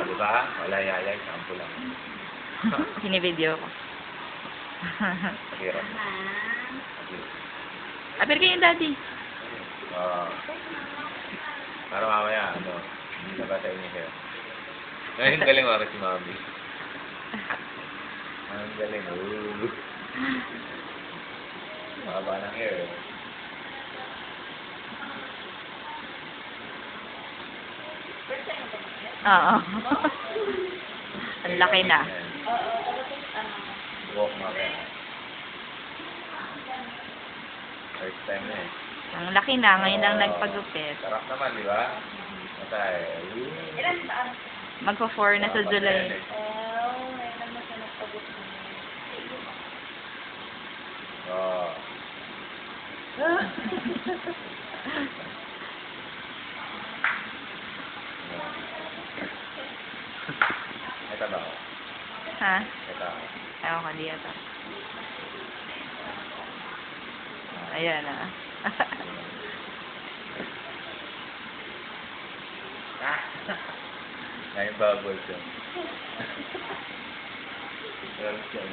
Diba? Wala yayay, sampo lang. Sinibideo ko. Hirap. Apir kayo, daddy. Para mamaya, hindi na ba sa inyo kayo? Ngayon galing ako si Mami. Ang galing, Baba ng hair. Oo. Ang laki na. Walk mamaya. First time na Ang laki na. Ngayon lang nagpagupit. Sarap naman, di ba? Matay. Magpo-4 na sa July. Oo. Ito ba? Ha? Ito. Ewan ko, di ata. Ayan ah. Ngayon bubbles yun. Well, siya,